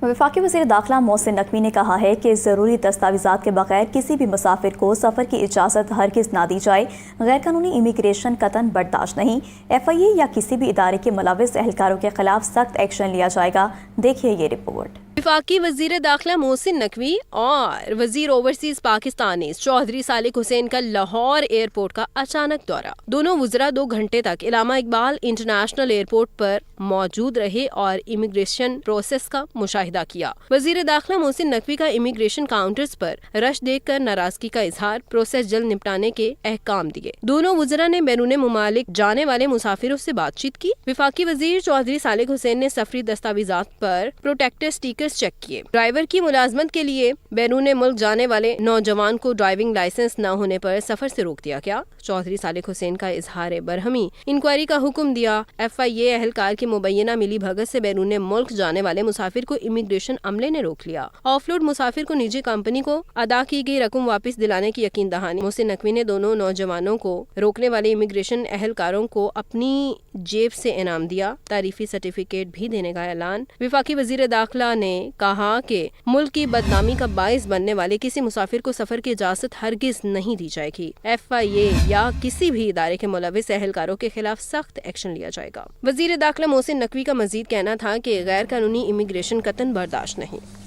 وفاقی وزیر داخلہ محسن نقوی نے کہا ہے کہ ضروری دستاویزات کے بغیر کسی بھی مسافر کو سفر کی اجازت ہرگز نہ دی جائے۔ غیر قانونی امیگریشن قطعاً برداشت نہیں۔ FIA یا کسی بھی ادارے کے ملوث اہلکاروں کے خلاف سخت ایکشن لیا جائے گا۔ دیکھیے یہ رپورٹ۔ وفاقی وزیر داخلہ محسن نقوی اور وزیر اوورسیز پاکستان چودھری صالح حسین کا لاہور ایئرپورٹ کا اچانک دورہ۔ دونوں وزراء 2 گھنٹے تک علامہ اقبال انٹرنیشنل ایئرپورٹ پر موجود رہے اور امیگریشن پروسیس کا مشاہدہ کیا۔ وزیر داخلہ محسن نقوی کا امیگریشن کاؤنٹرز پر رش دیکھ کر ناراضگی کا اظہار، پروسیس جلد نپٹانے کے احکام دیے۔ دونوں وزراء نے بیرون ممالک جانے والے مسافروں سے بات چیت کی۔ وفاقی وزیر چودھری صالح حسین نے سفری دستاویزات پر پروٹیکٹر سٹیکرز چیک کیے۔ ڈرائیور کی ملازمت کے لیے بیرون ملک جانے والے نوجوان کو ڈرائیونگ لائسنس نہ ہونے پر سفر سے روک دیا گیا۔ چودھری صالح حسین کا اظہار برہمی، انکوائری کا حکم دیا۔ FIA اہلکار کی مبینہ ملی بھگت سے بیرون ملک جانے والے مسافر کو امیگریشن عملے نے روک لیا۔ آف لوڈ مسافر کو نجی کمپنی کو ادا کی گئی رقم واپس دلانے کی یقین دہانی۔ محسن نقوی نے دونوں نوجوانوں کو روکنے والے امیگریشن اہلکاروں کو اپنی جیب سے انعام دیا، تعریفی سرٹیفکیٹ بھی دینے کا اعلان۔ وفاقی وزیر داخلہ نے کہا کہ ملک کی بدنامی کا باعث بننے والے کسی مسافر کو سفر کی اجازت ہرگز نہیں دی جائے گی۔ FIA یا کسی بھی ادارے کے ملوث اہلکاروں کے خلاف سخت ایکشن لیا جائے گا۔ وزیر داخلہ محسن نقوی کا مزید کہنا تھا کہ غیر قانونی امیگریشن قطعاً برداشت نہیں۔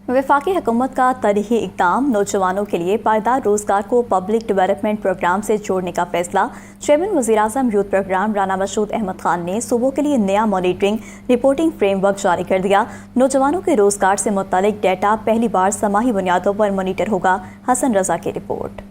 وفاقی حکومت کا تاریخی اقدام، نوجوانوں کے لیے پائیدار روزگار کو پبلک ڈیولپمنٹ پروگرام سے جوڑنے کا فیصلہ۔ چیئرمین وزیراعظم یوتھ پروگرام رانا مشہود احمد خان نے صوبوں کے لیے نیا مانیٹرنگ رپورٹنگ فریم ورک جاری کر دیا۔ نوجوانوں کے روزگار سے متعلق ڈیٹا پہلی بار سماحی بنیادوں پر مانیٹر ہوگا۔ حسن رضا کی رپورٹ۔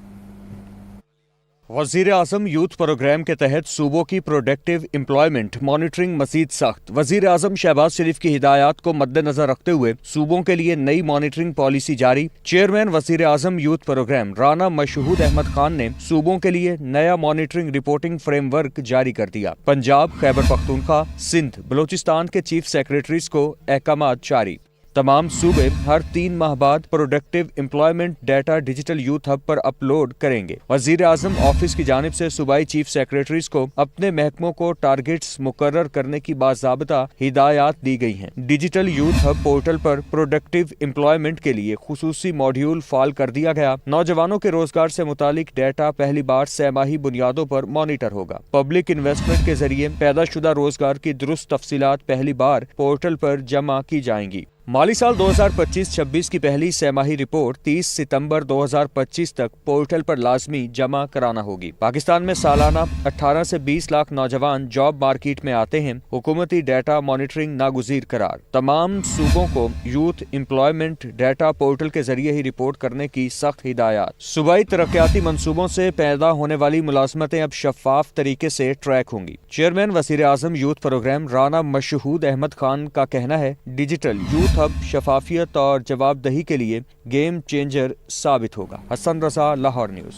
وزیر اعظم یوتھ پروگرام کے تحت صوبوں کی پروڈکٹیو امپلائمنٹ مانیٹرنگ مزید سخت۔ وزیر اعظم شہباز شریف کی ہدایات کو مد نظر رکھتے ہوئے صوبوں کے لیے نئی مانیٹرنگ پالیسی جاری۔ چیئرمین وزیر اعظم یوتھ پروگرام رانا مشہود احمد خان نے صوبوں کے لیے نیا مانیٹرنگ رپورٹنگ فریم ورک جاری کر دیا۔ پنجاب، خیبر پختونخوا، سندھ، بلوچستان کے چیف سیکریٹریز کو احکامات جاری۔ تمام صوبے ہر 3 ماہ بعد productive employment data digital youth hub پر اپلوڈ کریں گے۔ وزیر اعظم آفس کی جانب سے صوبائی چیف سیکریٹریز کو اپنے محکموں کو ٹارگٹس مقرر کرنے کی باضابطہ ہدایات دی گئی ہیں۔ ڈیجیٹل یوتھ ہب پورٹل پر پروڈکٹیو امپلائمنٹ کے لیے خصوصی ماڈیول فعال کر دیا گیا۔ نوجوانوں کے روزگار سے متعلق ڈیٹا پہلی بار سہ-ماہی بنیادوں پر مانیٹر ہوگا۔ پبلک انویسٹمنٹ کے ذریعے پیدا شدہ روزگار کی درست تفصیلات پہلی بار پورٹل پر جمع کی جائیں گی۔ مالی سال 2025-26 کی پہلی سہ-ماہی رپورٹ 30 ستمبر 2025 تک پورٹل پر لازمی جمع کرانا ہوگی۔ پاکستان میں سالانہ 18 سے 20 لاکھ نوجوان جاب مارکیٹ میں آتے ہیں۔ حکومتی ڈیٹا مانیٹرنگ ناگزیر قرار۔ تمام صوبوں کو یوتھ امپلائمنٹ ڈیٹا پورٹل کے ذریعے ہی رپورٹ کرنے کی سخت ہدایات۔ صوبائی ترقیاتی منصوبوں سے پیدا ہونے والی ملازمتیں اب شفاف طریقے سے ٹریک ہوں گی۔ چیئرمین وزیر اعظم یوتھ پروگرام رانا مشہود احمد خان کا کہنا ہے، ڈیجیٹل یوتھ اب شفافیت اور جواب دہی کے لیے گیم چینجر ثابت ہوگا۔ حسن رضا، لاہور نیوز۔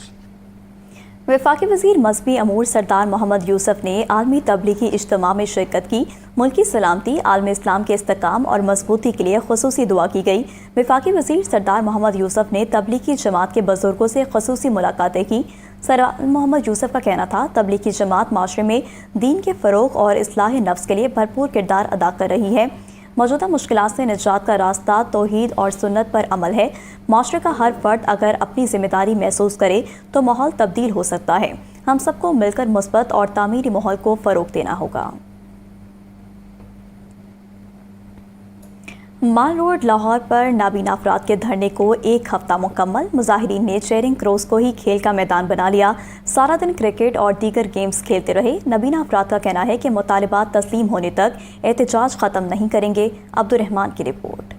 وفاقی وزیر مذہبی امور سردار محمد یوسف نے عالمی تبلیغی اجتماع میں شرکت کی۔ ملکی سلامتی، عالم اسلام کے استحکام اور مضبوطی کے لیے خصوصی دعا کی گئی۔ وفاقی وزیر سردار محمد یوسف نے تبلیغی جماعت کے بزرگوں سے خصوصی ملاقاتیں کی۔ سردار محمد یوسف کا کہنا تھا، تبلیغی جماعت معاشرے میں دین کے فروغ اور اصلاح نفس کے لیے بھرپور کردار ادا کر رہی ہے۔ موجودہ مشکلات سے نجات کا راستہ توحید اور سنت پر عمل ہے۔ معاشرے کا ہر فرد اگر اپنی ذمہ داری محسوس کرے تو ماحول تبدیل ہو سکتا ہے۔ ہم سب کو مل کر مثبت اور تعمیری ماحول کو فروغ دینا ہوگا۔ مال روڈ لاہور پر نابینا افراد کے دھرنے کو 1 ہفتہ مکمل۔ مظاہرین نے چیرنگ کراس کو ہی کھیل کا میدان بنا لیا۔ سارا دن کرکٹ اور دیگر گیمز کھیلتے رہے۔ نابینا افراد کا کہنا ہے کہ مطالبات تسلیم ہونے تک احتجاج ختم نہیں کریں گے۔ عبدالرحمان کی رپورٹ۔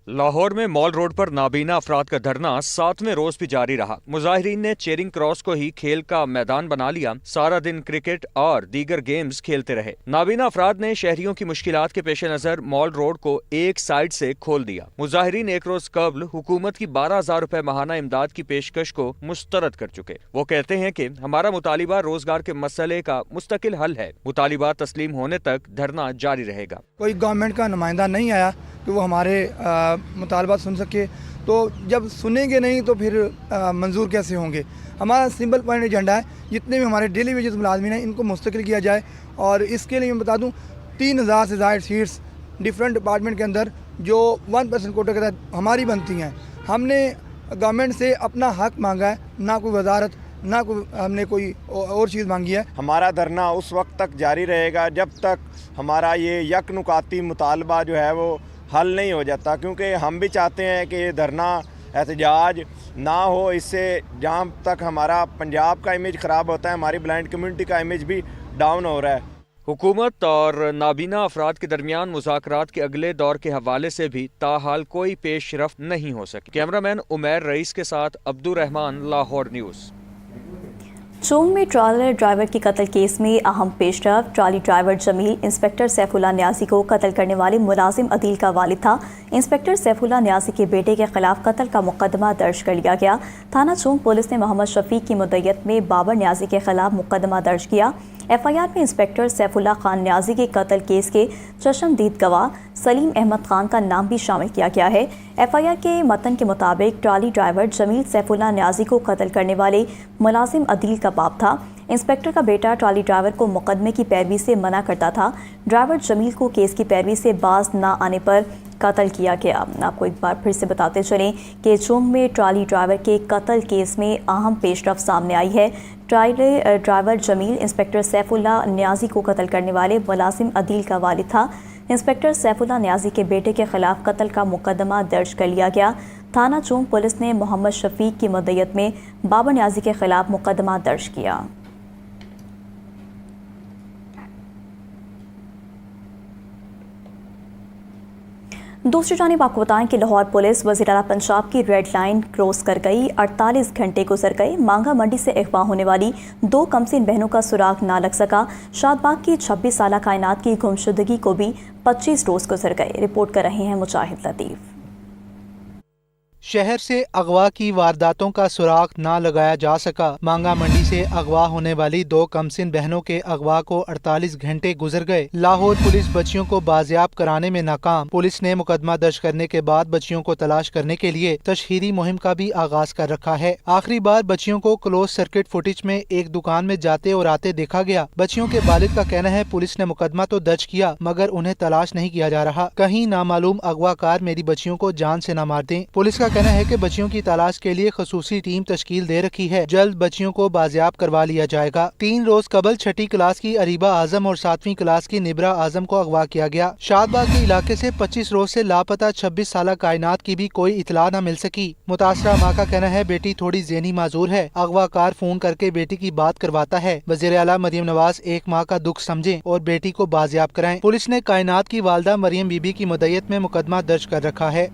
لاہور میں مال روڈ پر نابینا افراد کا دھرنا 7ویں روز بھی جاری رہا۔ مظاہرین نے چیرنگ کراس کو ہی کھیل کا میدان بنا لیا۔ سارا دن کرکٹ اور دیگر گیمز کھیلتے رہے۔ نابینا افراد نے شہریوں کی مشکلات کے پیش نظر مال روڈ کو ایک سائیڈ سے کھول دیا۔ مظاہرین ایک روز قبل حکومت کی 12,000 روپے ماہانہ امداد کی پیشکش کو مسترد کر چکے۔ وہ کہتے ہیں کہ ہمارا مطالبہ روزگار کے مسئلے کا مستقل حل ہے۔ مطالبات تسلیم ہونے تک دھرنا جاری رہے گا۔ کوئی گورنمنٹ کا نمائندہ نہیں آیا کہ وہ ہمارے مطالبات سن سکے، تو جب سنیں گے نہیں تو پھر منظور کیسے ہوں گے؟ ہمارا سمپل پوائنٹ ایجنڈا ہے، جتنے بھی ہمارے ڈیلی ویجز ملازمین ہیں ان کو مستقل کیا جائے، اور اس کے لیے میں بتا دوں 3,000 سے زائد سیٹس डिफरेंट डिपार्टमेंट के अंदर जो 1% कोटे के तहत हमारी बनती हैं, हमने गवर्नमेंट से अपना हक मांगा है, ना कोई वजारत ना कोई हमने कोई और चीज़ मांगी है। हमारा धरना उस वक्त तक जारी रहेगा जब तक हमारा ये यकनुकाती मुतालबा जो है वो हल नहीं हो जाता, क्योंकि हम भी चाहते हैं कि ये धरना एहतजाज ना हो। इससे जहाँ तक हमारा पंजाब का इमेज ख़राब होता है, हमारी ब्लाइंड कम्युनिटी का इमेज भी डाउन हो रहा है। हुकूमत और नाबीना अफराद के दरमियान मुज़ाकरात के अगले दौर के हवाले से भी ताहाल कोई पेशरफ्त नहीं हो सकी। कैमरामैन उमैर रईस के साथ अब्दुर रहमान, लाहौर न्यूज़। चोंग में ट्रॉलर ड्राइवर के कत्ल केस में अहम पेशरफ। Trolley driver Jameel inspector Saifullah Niazi को कत्ल करने वाले मुलाजिम अदील का वालिद था। इंस्पेक्टर सैफुल्लाह न्याजी के बेटे के खिलाफ कत्ल का मुकदमा दर्ज कर लिया गया। थाना चोंग पुलिस ने मोहम्मद शफीक की मुद्दत में बाबर न्याजी के खिलाफ मुकदमा दर्ज किया। एफआईआर में इंस्पेक्टर सैफुल्लाह खान न्याजी के कत्ल केस के चशमदीद गवाह सलीम अहमद खान का नाम भी शामिल किया गया है। एफआईआर के मतन के मुताबिक ट्रॉली ड्राइवर जमील सैफुल्लाह न्याजी को कत्ल करने वाले मुलाजिम अदील का बाप था। इंस्पेक्टर का बेटा ट्रॉली ड्राइवर को मुकदमे की पैरवी से मना करता था। ड्राइवर जमील को केस की पैरवी से बाज न आने पर कत्ल किया गया। आपको एक बार फिर से बताते चलें कि चोंग में ट्रॉली ड्राइवर के कत्ल केस में अहम पेशरफ सामने आई है। Trolley driver Jameel inspector Saifullah Niazi को कत्ल करने वाले मुलाजिम अदील का वालिद था। इंस्पेक्टर सैफुल्लाह न्याजी के बेटे के खिलाफ कत्ल का मुकदमा दर्ज कर लिया गया। थाना चोंग पुलिस ने मोहम्मद शफीक की मुद्दत में बाबर न्याजी के खिलाफ मुकदमा दर्ज किया। दूसरी जानिब आपको बताएं कि लाहौर पुलिस वज़ीर आला पंजाब की रेड लाइन क्रॉस कर गई। 48 घंटे गुजर गए, मांगा मंडी से अगवा होने वाली 2 कमसिन बहनों का सुराग ना लग सका। शादबाग की 26 साला कायनात की गुमशुदगी को भी 25 रोज गुजर गए। रिपोर्ट कर रहे हैं मुजाहिद लतीफ़। शहर से अगवा की वारदातों का सुराग ना लगाया जा सका। मांगा मंडी से अगवा होने वाली 2 कमसिन बहनों के अगवा को 48 घंटे गुजर गए। लाहौर पुलिस बच्चियों को बाजियाब कराने में नाकाम। पुलिस ने मुकदमा दर्ज करने के बाद बच्चियों को तलाश करने के लिए तशहीरी मुहिम का भी आगाज कर रखा है। आखिरी बार बच्चियों को क्लोज सर्किट फुटेज में एक दुकान में जाते और आते देखा गया। बच्चियों के वालिद का कहना है पुलिस ने मुकदमा तो दर्ज किया मगर उन्हें तलाश नहीं किया जा रहा। कहीं नामालूम अगवाकार मेरी बच्चियों को जान से न मार दें। पुलिस का कहना है कि बच्चियों की तलाश के लिए खसूसी टीम तश्कील दे रखी है। जल्द बच्चियों को बाजियाब करवा लिया जाएगा। 3 रोज कबल 6ठी क्लास की अरीबा आजम और 7वीं क्लास की निब्रा आजम को अगवा किया गया। शादबाग के इलाके से 25 रोज से लापता 26 साला कायनात की भी कोई इतला न मिल सकी। मुतासरा माँ का कहना है बेटी थोड़ी ज़हनी माजूर है। अगवाकार फोन करके बेटी की बात करवाता है। वज़ीर आला मरियम नवाज एक माँ का दुख समझें और बेटी को बाजियाब कराएं। पुलिस ने कायनात की वालदा मरियम बीबी की मुद्दत में मुकदमा दर्ज कर रखा है।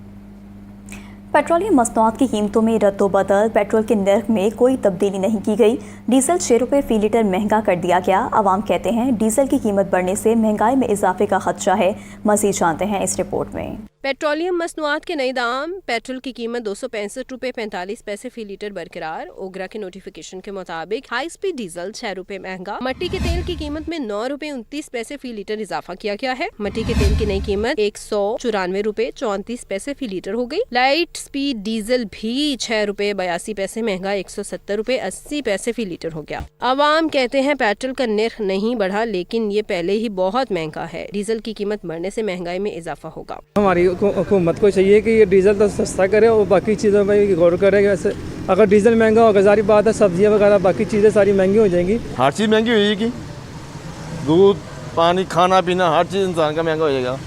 पेट्रोलियम मसनूआत की कीमतों में रद्दोबदल। पेट्रोल के नर्ख में कोई तब्दीली नहीं की गई। डीजल 6 रुपये फी लीटर महंगा कर दिया गया। आवाम कहते हैं डीजल की कीमत बढ़ने से महंगाई में इजाफे का खदशा है। मज़ीद जानते हैं इस रिपोर्ट में। पेट्रोलियम मसनूआत के नए दाम। पेट्रोल की कीमत 265 रुपये 45 पैसे फी लीटर बरकरार। ओगरा के नोटिफिकेशन के मुताबिक हाई स्पीड डीजल 6 रुपये महंगा। मट्टी के तेल की कीमत में 9 रुपये 29 पैसे फी लीटर इजाफा किया गया है। मट्टी के तेल की नई कीमत 194 रुपये 34 पैसे फी लीटर हो गई। लाइट स्पीड डीजल भी 6 रुपये 82 पैसे महंगा 170 रुपये 80 पैसे फी लीटर हो गया। आवाम कहते हैं पेट्रोल का निर्ख नहीं बढ़ा लेकिन ये पहले ही बहुत महंगा है। डीजल की कीमत बढ़ने से महंगाई में इजाफा होगा। हमारी हुकूमत को चाहिए कि ये डीजल तो सस्ता करे और बाकी चीज़ों पर गौर करे। वैसे अगर डीजल महंगा होगा जारी बात है सब्जियां वगैरह बाकी चीज़ें सारी महंगी हो जाएंगी। हर चीज़ महंगी हो जाएगी। दूध पानी खाना पीना हर चीज़ इंसान का महंगा हो जाएगा।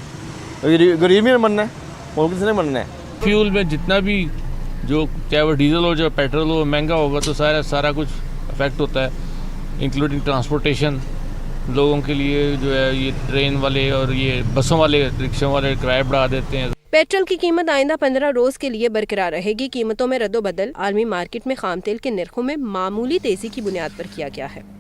गरीब ही बनना है और किसी ने बनना है। फ्यूल में जितना भी जो चाहे वो डीजल हो चाहे पेट्रोल हो महंगा होगा तो सारा कुछ अफेक्ट होता है इंक्लूडिंग ट्रांसपोर्टेशन। लोगों के लिए जो है ये ट्रेन वाले और ये बसों वाले रिक्शों वाले किराए बढ़ा देते हैं। पेट्रोल की कीमत आइंदा 15 रोज के लिए बरकरार रहेगी। कीमतों में रद्दोबदल आलमी मार्केट में खाम तेल के नरखों में मामूली तेजी की बुनियाद पर किया गया है।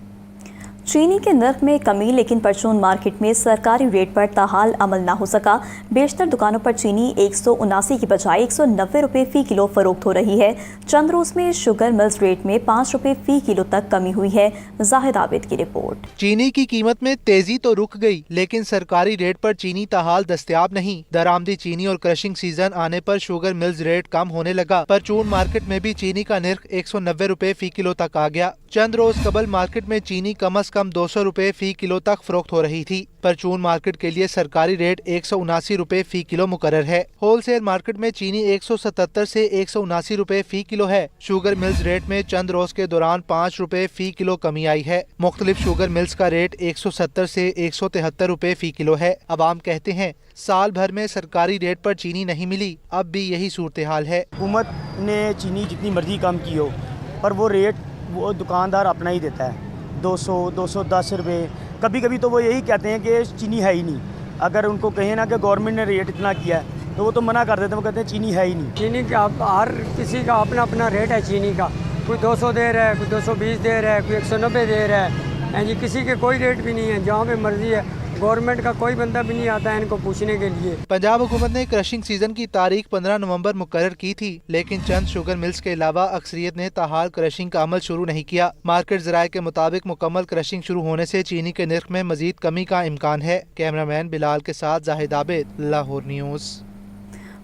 चीनी के नर्ख में कमी लेकिन परचून मार्केट में सरकारी रेट पर ताहाल अमल ना हो सका। बेशतर दुकानों पर चीनी 179 की बजाय 190 रुपये फी किलो फरोख्त हो रही है। चंद रोज में शुगर मिल्स रेट में 5 रुपये फी किलो तक कमी हुई है। जाहिद आबिद की रिपोर्ट। चीनी की कीमत में तेजी तो रुक गई लेकिन सरकारी रेट पर चीनी ताहाल दस्तयाब नहीं। दरामदी चीनी और क्रशिंग सीजन आने पर शुगर मिल्स रेट कम होने लगा। परचून मार्केट में भी चीनी का निर्ख 190 रुपये फी किलो तक आ गया। चंद रोज कबल मार्केट में चीनी कम अज कम 200 रुपए फी किलो तक फरोख्त हो रही थी। परचून मार्केट के लिए सरकारी रेट 179 रुपए फी किलो मुकर्रर है। होलसेल मार्केट में चीनी 177 से 179 रुपए फी किलो है। शुगर मिल्स रेट में चंद रोज के दौरान 5 रुपए फी किलो कमी आई है। मुख्तलिफ शुगर मिल्स का रेट 170 से 173 रुपए फी किलो है। अवाम कहते हैं साल भर में सरकारी रेट पर चीनी नहीं मिली, अब भी यही सूरत हाल है। हुकूमत ने चीनी जितनी मर्जी कम की हो, पर वो रेट वो दुकानदार अपना ही देता है, 200 210 रुपये। कभी कभी तो वो यही कहते हैं कि चीनी है ही नहीं। अगर उनको कहें ना कि गवर्नमेंट ने रेट इतना किया है तो वो तो मना कर देते हैं, वो कहते हैं चीनी है ही नहीं। चीनी का हर किसी का अपना अपना रेट है चीनी का, कोई 200 दे रहा है, कोई 220 दे रहा है, कोई 190 दे रहा है जी। किसी के कोई रेट भी नहीं है, जहाँ पे मर्जी है। गवर्नमेंट का कोई बंदा भी नहीं आता है इनको पूछने के लिए। पंजाब हुकूमत ने क्रशिंग सीजन की तारीख 15 नवंबर मुकर्रर की थी, लेकिन चंद शुगर मिल्स के अलावा अक्सरियत ने ताहाल क्रशिंग का अमल शुरू नहीं किया। मार्केट ज़राए के मुताबिक मुकम्मल क्रशिंग शुरू होने से चीनी के नर्ख में मजीद कमी का इम्कान है। कैमरामैन बिलाल के साथ जाहिद आबिद, लाहौर न्यूज़।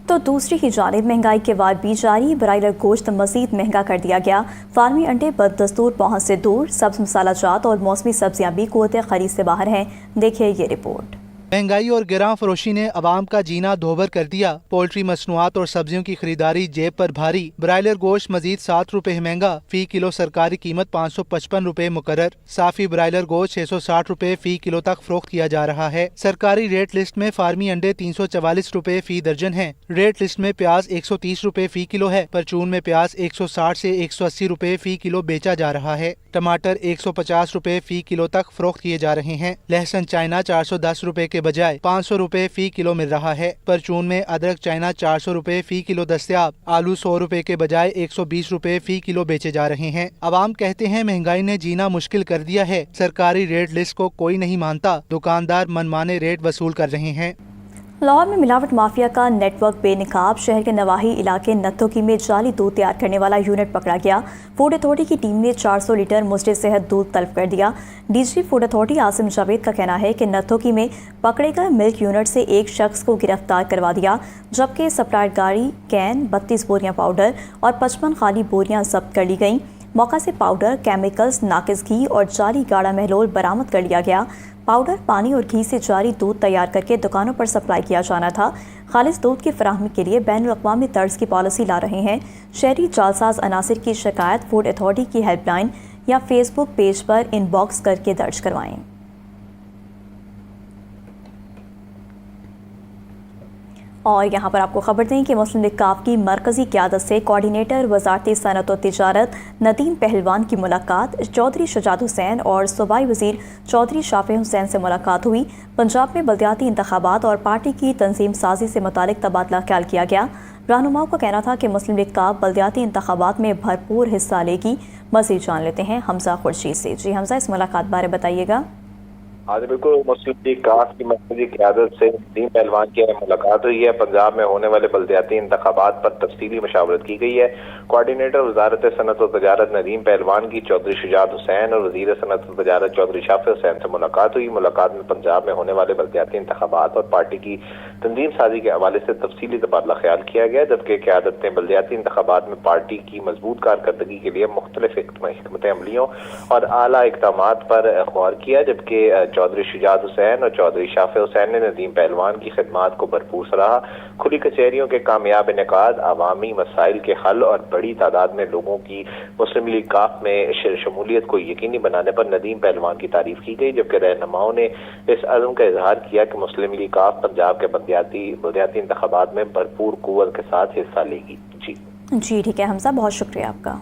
तो दूसरी ही जानिब महंगाई के वार भी जारी, ब्रायलर गोश्त मजीद महंगा कर दिया गया। फार्मी अंडे बददस्तूर पहुंच से दूर, सब्ज मसाला जात और मौसमी सब्जियां भी कुव्वत खरीद से बाहर हैं। देखिए ये रिपोर्ट। महंगाई और गिरां फरोशी ने अवाम का जीना दोभर कर दिया। पोल्ट्री मसनूआत और सब्जियों की खरीदारी जेब पर भारी। ब्रायलर गोश्त मजीद 7 रुपए महंगा, फी किलो सरकारी कीमत 555 रुपए मुकर्रर। साफी ब्रायलर गोश्त 660 रुपए फी किलो तक फरोख्त किया जा रहा है। सरकारी रेट लिस्ट में फार्मी अंडे 344 रुपए फी दर्जन हैं। रेट लिस्ट में प्याज 130 रुपए फी किलो है। परचून में प्याज 160 से 180 रुपए फी किलो बेचा जा रहा है। टमाटर 150 रुपए फी किलो तक फरोख्त किए जा रहे हैं। लहसुन चाइना 410 रुपए के बजाय 500 रुपए फी किलो मिल रहा है। परचून में अदरक चाइना 400 रुपए फी किलो दस्तयाब। आलू 100 रुपए के बजाय 120 रुपए फी किलो बेचे जा रहे हैं। अवाम कहते हैं महंगाई ने जीना मुश्किल कर दिया है। सरकारी रेट लिस्ट को कोई नहीं मानता, दुकानदार मनमाने रेट वसूल कर रहे हैं। लाहौर में मिलावट माफिया का नेटवर्क बेनकाब, शहर के नवाही इलाके नत्थोकी में जाली दूध तैयार करने वाला यूनिट पकड़ा गया। फूड अथॉरिटी की टीम ने 400 लीटर मुजरे सेहत दूध तलब कर दिया। DG food authority Asim Javed का कहना है कि नत्थोकी में पकड़े गए मिल्क यूनिट से एक शख्स को गिरफ्तार करवा दिया, जबकि सप्लायर गाड़ी कैन 32 बोरियां पाउडर और 55 खाली बोरियां जब्त कर ली गईं। मौका से पाउडर, केमिकल्स, नाकिस घी और जाली गाढ़ा महलोल बरामद कर लिया गया। पाउडर, पानी और घी से जारी दूध तैयार करके दुकानों पर सप्लाई किया जाना था। खालिस दूध की फराहमी के लिए बैनुल-अक़वामी तर्ज की पॉलिसी ला रहे हैं। शहरी जालसाज अनासिर की शिकायत फूड अथॉरिटी की हेल्पलाइन या फेसबुक पेज पर इनबॉक्स करके दर्ज करवाएं। और यहाँ पर आपको खबर दें कि मुस्लिम लीग काफ की मरकजी क़यादत से कोऑर्डिनेटर वज़ारत सनअत व तिजारत नदीम पहलवान की मुलाकात, चौधरी शजाद हुसैन और सूबाई वज़ीर चौधरी शाफी हुसैन से मुलाकात हुई। पंजाब में बल्दियाती इंतखाबात और पार्टी की तंजीम साजी से मुतालिक तबादला ख्याल किया गया। रहनुमाओं का कहना था कि मुस्लिम लीग काफ बल्दियाती इंतखाबात में भरपूर हिस्सा लेगी। मज़ीद जान लेते हैं हमजा खुर्शीद से। जी हमजा, इस मुलाकात बारे बताइएगा। आज बिल्कुल मुस्लिम लीग काफ की मरकजी क़यादत से नदीम पहलवान की मुलाकात हुई है। पंजाब में होने वाले बल्दियाती इंतखाबात पर तफसीली मशावरत की गई है। कोऑर्डिनेटर वज़ारत सनअत व तिजारत नदीम पहलवान की चौधरी शजाद हुसैन और वज़ीर सनअत व तिजारत चौधरी शाफी हुसैन से मुलाकात हुई। मुलाकात में पंजाब में होने वाले बल्दियाती इंतखाबात और पार्टी की तंजीम साजी के हवाले से तफसीली तबादला ख्याल किया गया, जबकि क़यादत ने बल्दियाती इंतखाबात में पार्टी की मजबूत कारकर्दगी के लिए मुख्तलिफ हिकमत अमलियों और आला इक़दामात पर गौर किया। जबकि चौधरी शजाद हुसैन और चौधरी शाफी हुसैन ने नदीम पहलवान की खिदमात को भरपूर सराहा। खुली कचहरियों के कामयाब इनेकाद, अवामी मसाइल के हल और बड़ी तादाद में लोगों की मुस्लिम लीग काफ में शमूलियत को यकीनी बनाने पर नदीम पहलवान की तारीफ की गई। जबकि रहनुमाओं ने इस अज़्म का इजहार किया कि मुस्लिम लीग काफ पंजाब के बल्दियाती इंतखाबात में भरपूर कुव्वत के साथ हिस्सा लेगी। जी ठीक है हमजा, बहुत शुक्रिया आपका।